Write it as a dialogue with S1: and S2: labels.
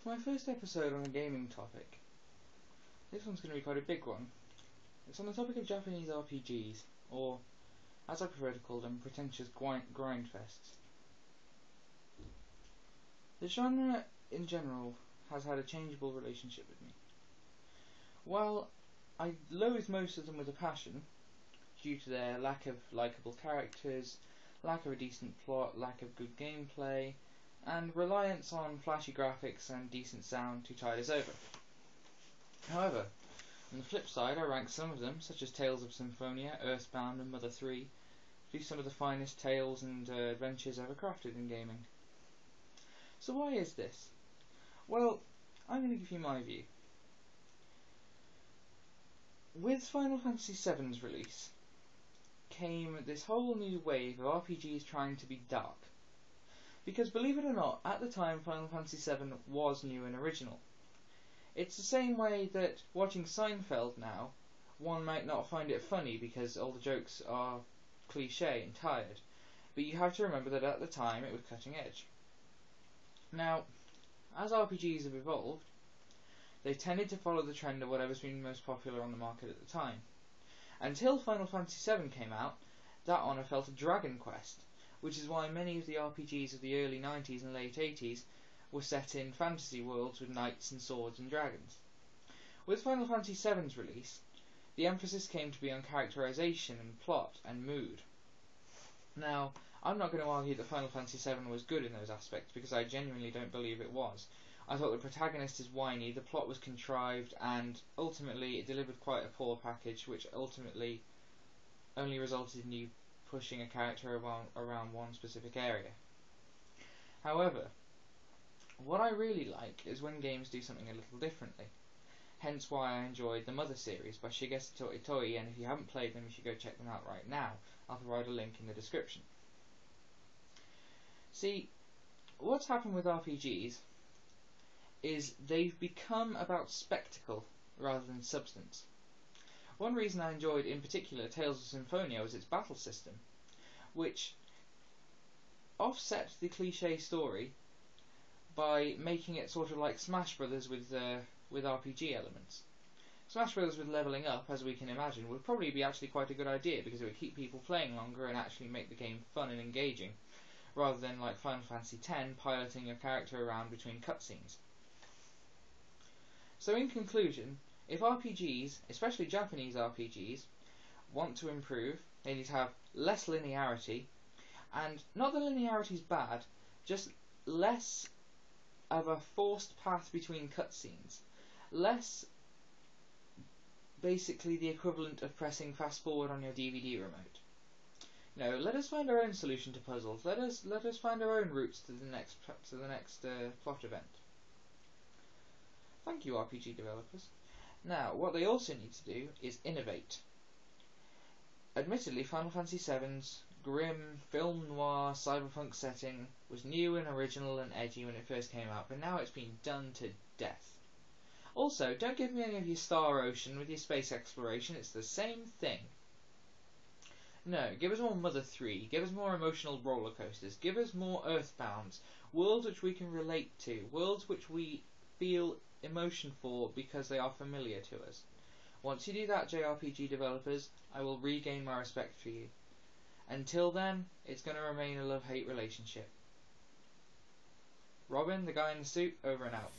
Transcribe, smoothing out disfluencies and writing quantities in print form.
S1: For my first episode on a gaming topic, this one's going to be quite a big one. It's on the topic of Japanese RPGs, or, as I prefer to call them, pretentious grindfests. The genre, in general, has had a changeable relationship with me. While I loathe most of them with a passion, due to their lack of likeable characters, lack of a decent plot, lack of good gameplay, and reliance on flashy graphics and decent sound to tide us over. However, on the flip side, I rank some of them, such as Tales of Symphonia, Earthbound, and Mother 3, to be some of the finest tales and adventures ever crafted in gaming. So why is this? Well, I'm going to give you my view. With Final Fantasy VII's release came this whole new wave of RPGs trying to be dark. Because believe it or not, at the time Final Fantasy VII was new and original. It's the same way that watching Seinfeld now, one might not find it funny because all the jokes are cliché and tired, but you have to remember that at the time it was cutting edge. Now, as RPGs have evolved, they've tended to follow the trend of whatever's been most popular on the market at the time. Until Final Fantasy VII came out, that honour fell to Dragon Quest, which is why many of the RPGs of the early 90s and late 80s were set in fantasy worlds with knights and swords and dragons. With Final Fantasy VII's release, the emphasis came to be on characterization and plot and mood. Now, I'm not going to argue that Final Fantasy VII was good in those aspects, because I genuinely don't believe it was. I thought the protagonist is whiny, the plot was contrived, and ultimately it delivered quite a poor package, which ultimately only resulted in you pushing a character around one specific area. However, what I really like is when games do something a little differently. Hence why I enjoyed the Mother series by Shigeru Itoi, and if you haven't played them, you should go check them out right now. I'll provide a link in the description. See, what's happened with RPGs is they've become about spectacle rather than substance. One reason I enjoyed in particular Tales of Symphonia was its battle system, which offset the cliché story by making it sort of like Smash Brothers with RPG elements. Smash Brothers with levelling up, as we can imagine, would probably be actually quite a good idea because it would keep people playing longer and actually make the game fun and engaging, rather than like Final Fantasy X piloting your character around between cutscenes. So in conclusion, if RPGs, especially Japanese RPGs, want to improve, they need to have less linearity, and not that linearity is bad, just less of a forced path between cutscenes, less basically the equivalent of pressing fast forward on your DVD remote. No, let us find our own solution to puzzles. Let us find our own routes to the next plot event. Thank you, RPG developers. Now, what they also need to do is innovate. Admittedly, Final Fantasy VII's grim, film noir, cyberpunk setting was new and original and edgy when it first came out, but now it's been done to death. Also, don't give me any of your Star Ocean with your space exploration, it's the same thing. No, give us more Mother 3, give us more emotional roller coasters, give us more Earthbounds, worlds which we can relate to, worlds which we feel emotion for because they are familiar to us. Once you do that, JRPG developers, I will regain my respect for you. Until then, it's going to remain a love-hate relationship. Robin, the guy in the suit, over and out.